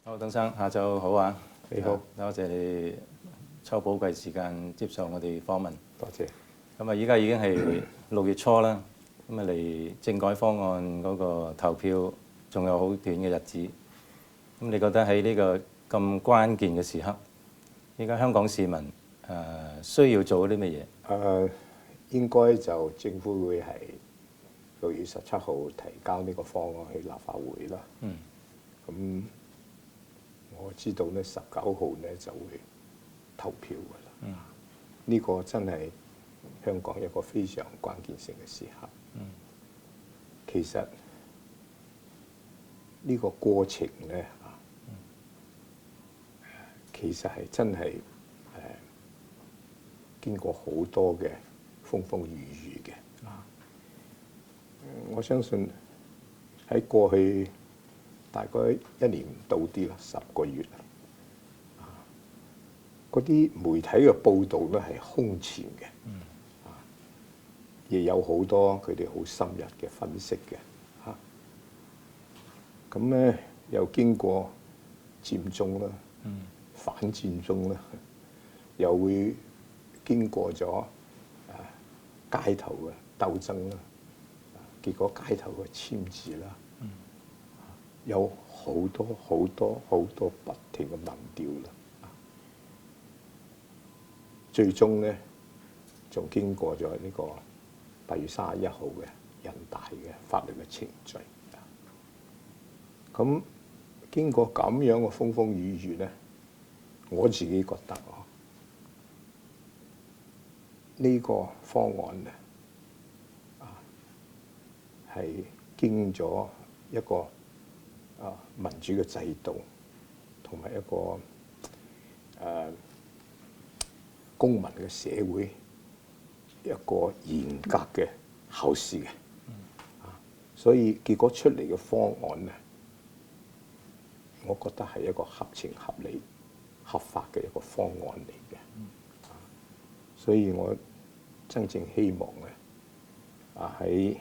好，鄧生，下晝好啊！你好，多謝你抽寶貴時間接受我哋訪問。多謝。咁啊，依家已經係6月初啦，咁啊離政改方案嗰個投票仲有好短嘅日子。咁你覺得喺呢個咁關鍵嘅時刻，依家香港市民需要做啲乜嘢？應該就政府會係6月17號提交呢個方案去立法會啦。咁我知道呢19號呢就會投票㗎啦。呢個真係香港一個非常關鍵性嘅時刻。其實呢個過程呢，其實係真係經過好多嘅風風雨雨嘅。我相信喺過去大概1年唔到啲啦，10個月啦。嗰啲媒體嘅報導咧係空前嘅，亦有好多佢哋好深入嘅分析嘅。咁咧又經過佔中啦，反佔中啦，又會經過咗街頭嘅鬥爭啦，結果街頭嘅簽字啦，有好多不停嘅民調啦，最終咧仲經過咗呢個8月31號嘅人大嘅法律嘅程序。咁經過咁樣嘅風風雨雨咧，我自己覺得呢個方案咧係經咗一個民主嘅制度，同埋一個公民嘅社會一個嚴格嘅考試嘅。所以結果出嚟嘅方案咧，我覺得係一個合情合理、合法嘅一個方案嚟嘅。所以我真正希望咧，喺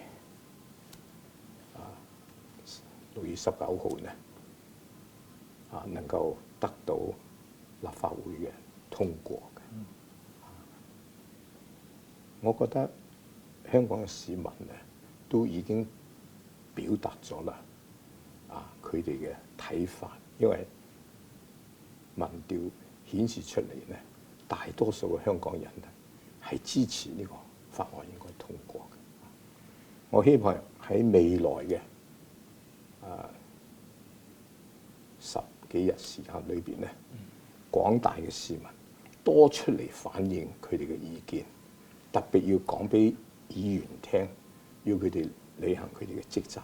6月19號咧，能夠得到立法會嘅通過嘅。我覺得香港嘅市民咧都已經表達咗啦，佢哋嘅睇法，因為民調顯示出嚟咧，大多數嘅香港人咧係支持呢個法案應該通過嘅。我希望喺未來嘅10幾日時間裏邊咧，廣大嘅市民多出嚟反映佢哋嘅意見，特別要講俾議員聽，要佢哋履行佢哋嘅職責。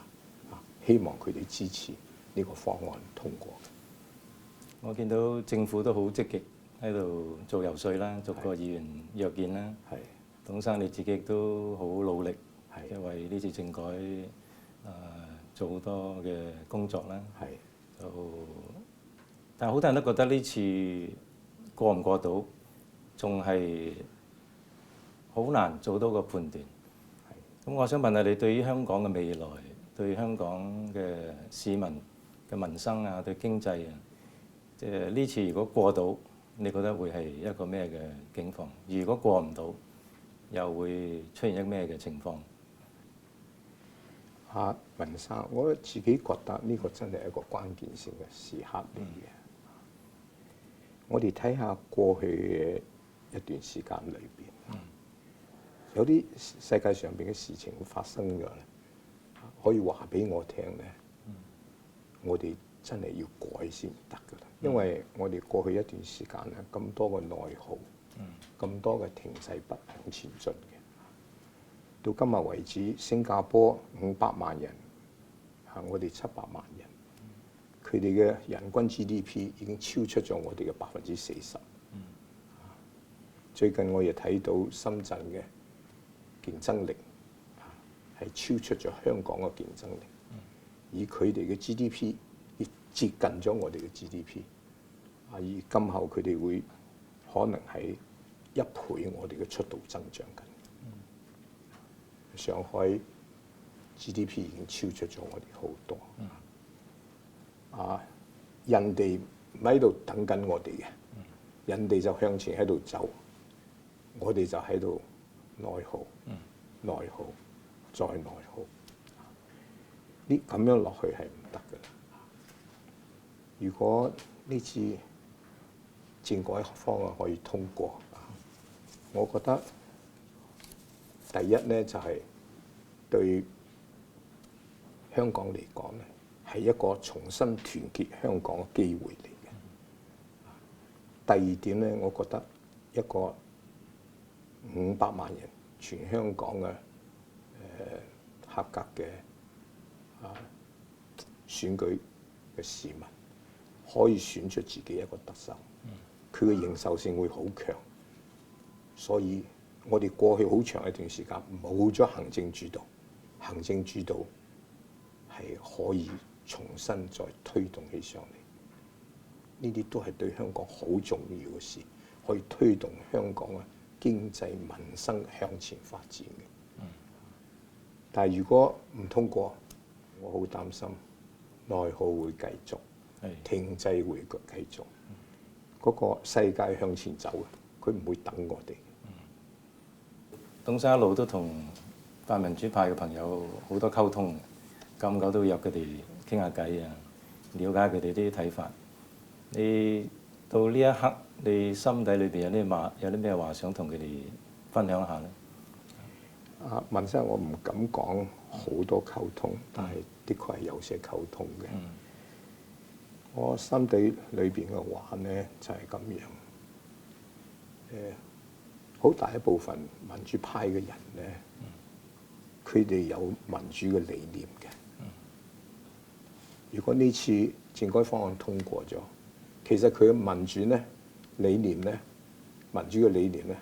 希望佢哋支持呢個方案通過。我見到政府都好積極喺度做游說啦，逐個議員約見啦。董生你自己都好努力，即係為呢次政改做好多嘅工作啦。但係好多人都覺得呢次過唔過到，仲係好難做到個判斷。咁我想問下你，對於香港嘅未來，對香港嘅市民嘅民生啊，對經濟啊，即係呢次如果過到，你覺得會係一個咩嘅境況？如果過唔到，又會出現一咩嘅情況？文生，我自己覺得呢個真係一個關鍵性嘅時刻嚟嘅。我哋睇下過去嘅一段時間裏邊，有啲世界上邊嘅事情發生咗咧，可以話俾我聽咧，我哋真係要改先得㗎啦。因為我哋過去一段時間咧，咁多嘅內耗，咁多嘅停滯不向前進嘅。到今日為止，新加坡500萬人，我哋700萬人，佢哋嘅人均 GDP 已經超出咗我哋嘅40%。最近我亦睇到深圳嘅競爭力係超出咗香港嘅競爭力，而佢哋嘅 GDP 亦接近咗我哋嘅 GDP， 而今後佢哋會可能係1倍我哋嘅速度增長緊。上海 GDP 已經超出咗我哋好多。人哋唔喺度等緊我哋嘅，人哋就向前喺度走，我哋就喺度內耗、內耗、再內耗。呢咁樣落去係唔得嘅。如果呢次政改方案可以通過，我覺得第一咧就係對香港嚟講咧係一個重新團結香港嘅機會嚟嘅。第二點咧，我覺得一個500萬人全香港嘅合格嘅選舉嘅市民，可以選出自己一個特首，佢嘅認受性會好強。所以我哋過去好長一段時間冇咗行政主導，行政主導係可以重新再推動起上嚟。呢啲都係對香港好重要嘅事，可以推動香港嘅經濟民生向前發展嘅。但係如果唔通過，我好擔心內耗會繼續，停滯會繼續。嗰個世界向前走嘅，佢唔會等我哋。董生一路都同泛民主派嘅朋友好多溝通，久唔久都約佢哋傾下偈啊，了解佢哋啲睇法。你到呢一刻，你心底裏邊有啲咩話想同佢哋分享下咧？文生，我唔敢講好多溝通，但係的確係有些溝通嘅。我心底裏邊嘅話咧就係咁樣。好大一部分民主派嘅人咧，佢哋有民主嘅理念嘅。如果呢次政改方案通過咗，其實佢嘅民主咧理念咧，民主嘅理念咧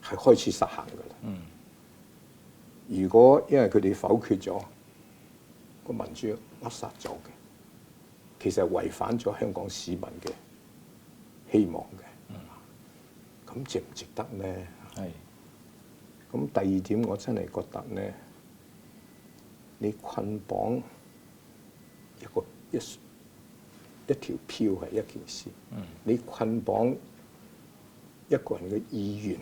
係開始實行㗎啦。如果因為佢哋否決咗個民主扼殺咗嘅，其實係違反咗香港市民嘅希望嘅。咁值唔值得咧？係。咁第二點，我真係覺得咧，你捆綁一條票係一件事，你捆綁一個人嘅意願，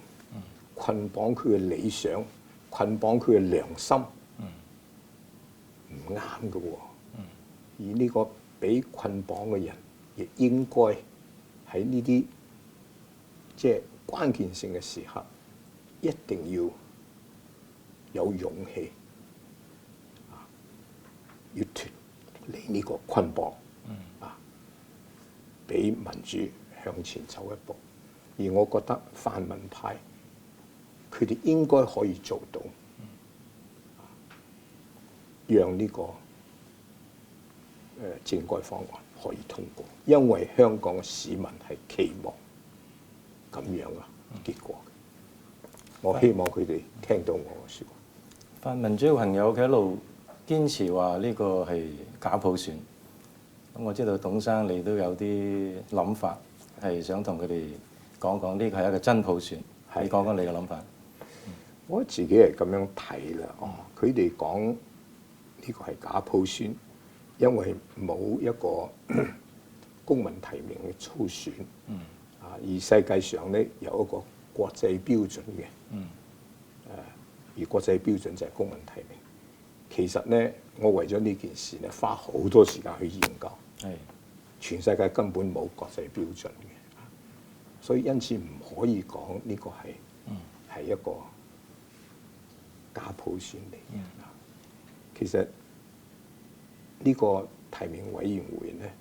捆綁佢嘅理想，捆綁佢嘅良心，唔啱嘅喎。而呢個俾捆綁嘅人，亦應該喺呢啲即係關鍵性嘅時刻，一定要有勇氣，要脱離呢個捆綁，俾民主向前走一步。而我覺得泛民派佢哋應該可以做到，讓呢個政改方案可以通過，因為香港嘅市民係期望咁樣嘅結果。我希望佢哋聽到我嘅説話。泛民主嘅朋友佢一路堅持話呢個係假普選。咁我知道董生你都有啲諗法，係想同佢哋講講呢個係一個真普選。你講講你嘅諗法。我自己係咁樣睇啦。佢哋講呢個係假普選，因為冇一個公民提名嘅初選。而世界上咧有一個國際標準嘅。而國際標準就係公民提名。其實咧，我為咗呢件事咧，花好多時間去研究。全世界根本冇國際標準嘅，所以因此唔可以講呢個係一個假普選嚟嘅。其實呢個提名委員會咧，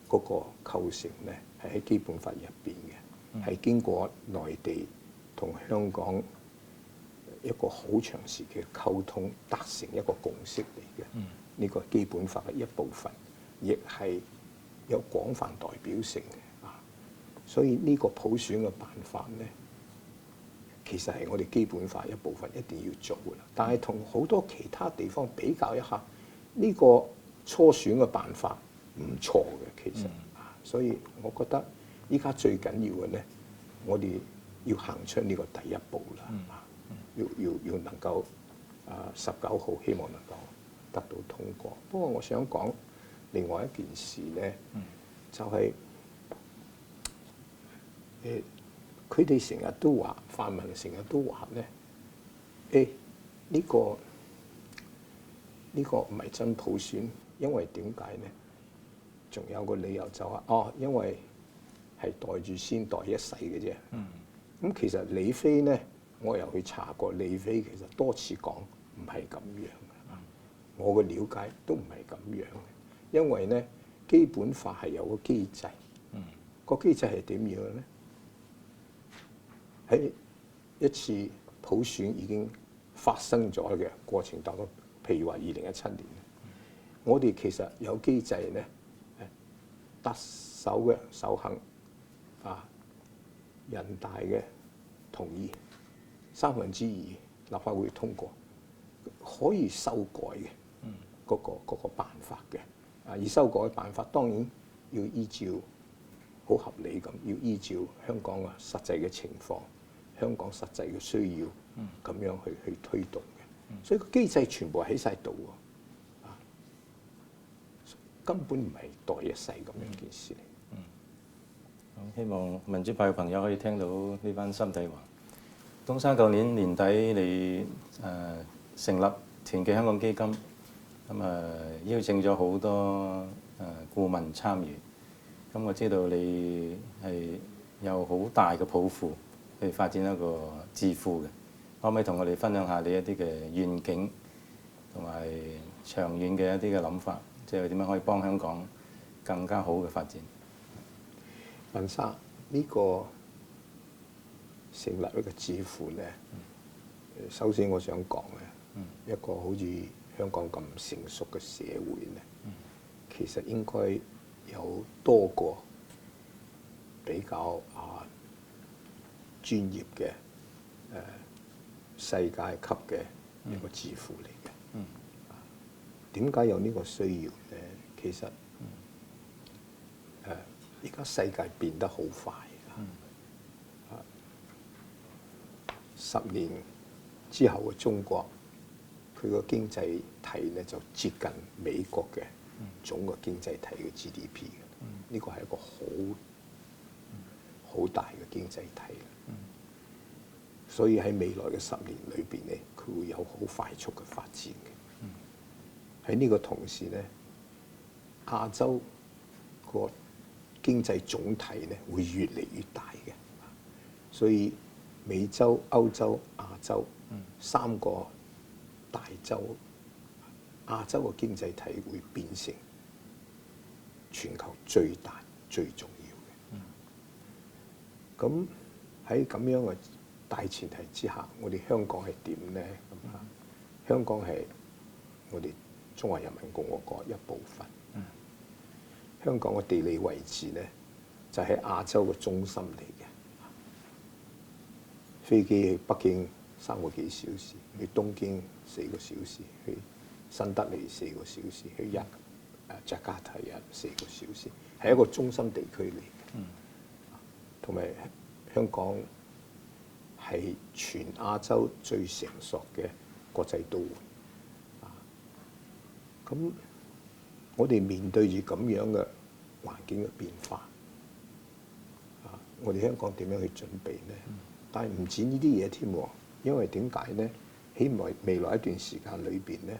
嗰個構成咧係喺基本法入邊嘅，係經過內地同香港一個好長時期嘅溝通，達成一個共識嚟嘅。呢個係基本法嘅一部分，亦係有廣泛代表性嘅。所以呢個普選嘅辦法咧，其實係我哋基本法一部分，一定要做嘅啦。但係同好多其他地方比較一下，呢個初選嘅辦法唔錯嘅，其實。所以我覺得依家最緊要嘅咧，我哋要行出呢個第一步啦。要能夠19號希望能夠得到通過。不過我想講，另外一件事咧，就係佢哋成日都話，泛民成日都話咧，呢個唔係真普選，因為點解咧？仲有個理由就話，因為係袋住先袋一世嘅啫。咁其實李飛咧，我又去查過，李飛其實多次講唔係咁樣嘅。我嘅了解都唔係咁樣嘅，因為咧基本法係有個機制，個機制係點樣咧？喺一次普選已經發生咗嘅過程當中，譬如話2017年，我哋其實有機制咧，特首嘅首肯人大嘅同意2/3立法會通過，可以修改嘅嗰個辦法嘅。而修改嘅辦法當然要依照好合理咁，要依照香港嘅實際嘅情況、香港實際嘅需要咁樣去推動嘅。所以個機制全部喺晒度喎，根本唔係袋一世咁樣件事嚟。希望民主派嘅朋友可以聽到呢番心底話。東山舊年年底你成立團結香港基金，邀請咗好多顧問參與。咁我知道你係有好大嘅抱負去發展一個智庫嘅，可唔可以同我哋分享下你一啲嘅願景同埋長遠嘅一啲嘅諗法，即係點樣可以幫香港更加好嘅發展？文生呢個成立一個智庫咧，首先我想講咧，一個好似香港咁成熟嘅社會咧，其實應該有多個比較專業嘅世界級嘅一個智庫嚟嘅。點解有呢個需要咧？其實而家世界變得好快，10年之後嘅中國，佢個經濟體咧就接近美國嘅總個經濟體嘅 GDP 嘅，呢個係一個好大嘅經濟體。所以喺未來嘅10年裏邊咧，佢會有好快速嘅發展嘅。喺呢個同時咧，亞洲個經濟總體咧會越嚟越大嘅，所以美洲、歐洲、亞洲3個大洲，亞洲嘅經濟體會變成全球最大、最重要嘅。咁喺咁樣嘅大前提之下，我哋香港係點咧？香港係我哋中華人民共和國一部分。香港嘅地理位置咧，就係亞洲嘅中心嚟嘅。飛機去北京3個幾小時，去東京4個小時，去新德里4個小時，去雅加達4個小時，係一個中心地區嚟嘅。同埋香港係全亞洲最成熟嘅國際都會。咁我哋面對住咁樣嘅環境嘅變化，我哋香港點樣去準備呢？但係唔止呢啲嘢添喎，因為點解呢？喺未來一段時間裏邊呢，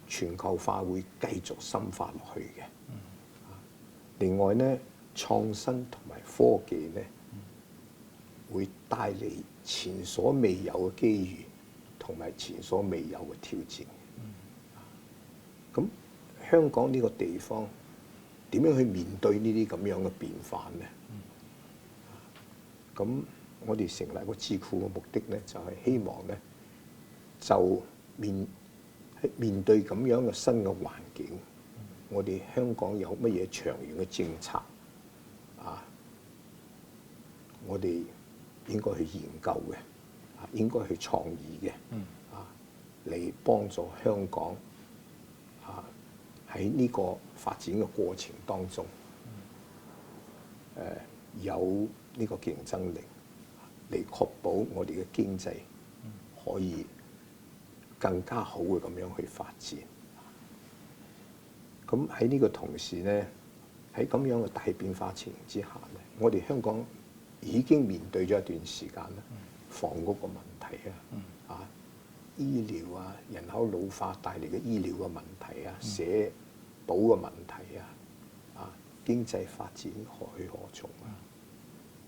全球化會繼續深化落去嘅。另外呢，創新同埋科技呢，會帶嚟前所未有嘅機遇同埋前所未有嘅挑戰。咁香港呢個地方點樣去面對呢啲咁樣嘅變化呢？咁我哋成立個智庫嘅目的呢，就係希望呢，就面對咁樣嘅新嘅環境，我哋香港有乜嘢長遠嘅政策我哋應該去研究嘅，應該去創意嘅，嚟幫助香港喺呢個發展嘅過程當中，有呢個競爭力，嚟確保我哋嘅經濟可以更加好嘅咁樣去發展。咁咁喺呢個同時咧，喺咁樣嘅大變化情形之下咧，我哋香港已經面對咗一段時間啦，房屋個問題啊，醫療啊，人口老化帶嚟嘅醫療嘅問題啊，社保嘅問題啊，經濟發展何去何從啊，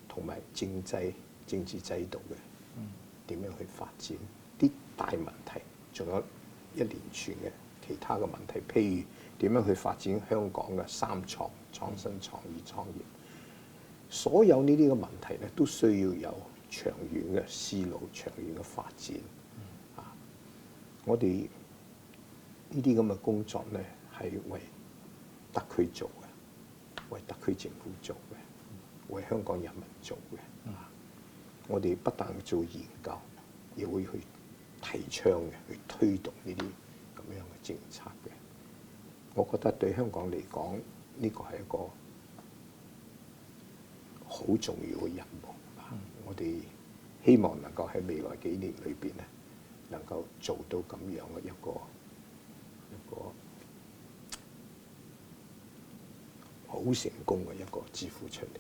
同埋政治制度嘅點樣去發展，啲大問題，仲有一連串嘅其他嘅問題，譬如點樣去發展香港嘅三創：創新、創意、創業。所有呢啲嘅問題咧，都需要有長遠嘅思路、長遠嘅發展。我哋呢啲咁嘅工作咧，係為特區做嘅，為特區政府做嘅，為香港人民做嘅。我哋不但做研究，亦會去提倡嘅，去推動呢啲咁樣嘅政策嘅。我覺得對香港嚟講，呢個係一個好重要嘅任務。我哋希望能夠喺未來幾年裏邊咧，能夠做到咁樣嘅一個好成功嘅一個支付出嚟。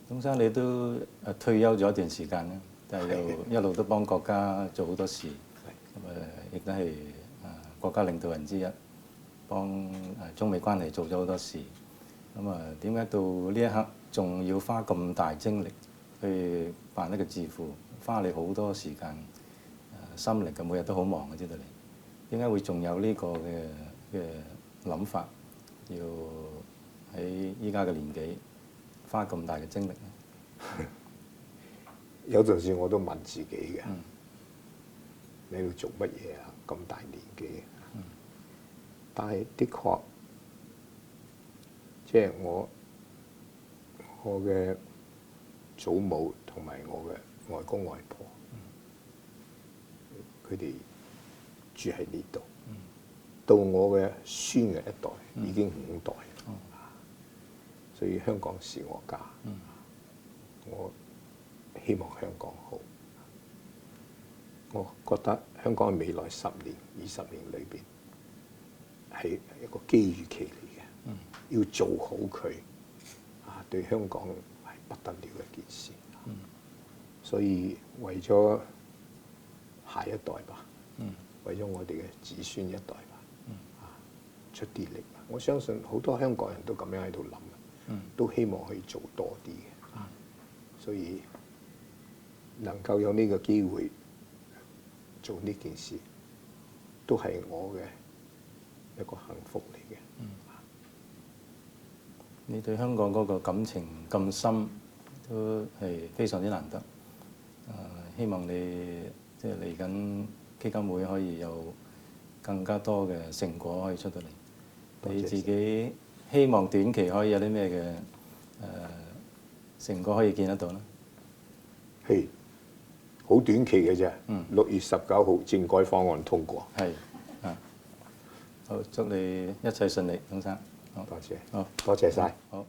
鍾生你都退休咗一段時間啦，但係又一路都幫國家做好多事，咁亦都係國家領導人之一，幫中美關係做咗好多事。咁點解到呢一刻仲要花咁大精力去辦呢個智庫，花你好多時間、心力嘅，每日都好忙嘅，知道你點解會仲有呢個嘅諗法，要喺依家嘅年紀花咁大嘅精力咧？有陣時我都問自己嘅，你喺度做乜嘢啊？咁大年紀，但係的確，即係我嘅祖母同埋我嘅外公外婆，佢哋住喺呢度，到我嘅孫嘅一代已經5代，所以香港是我家。我希望香港好。我覺得香港嘅未來10年、20年裏邊係一個機遇期嚟嘅，要做好佢，對香港係不得了嘅一件事。所以為咗下一代吧，為咗我哋嘅子孫一代吧，出啲力。我相信好多香港人都咁樣喺度諗，都希望可以做多啲嘅。所以能夠有呢個機會做呢件事，都係我嘅一個幸福嚟嘅。你對香港嗰個感情咁深，都係非常之難得。希望你即係嚟緊基金會可以有更加多嘅成果可以出到嚟。你自己希望短期可以有啲咩嘅成果可以見得到咧？係好短期嘅啫。6月19號政改方案通過。係好，祝你一切順利，鍾生。多謝。好，多謝晒。好。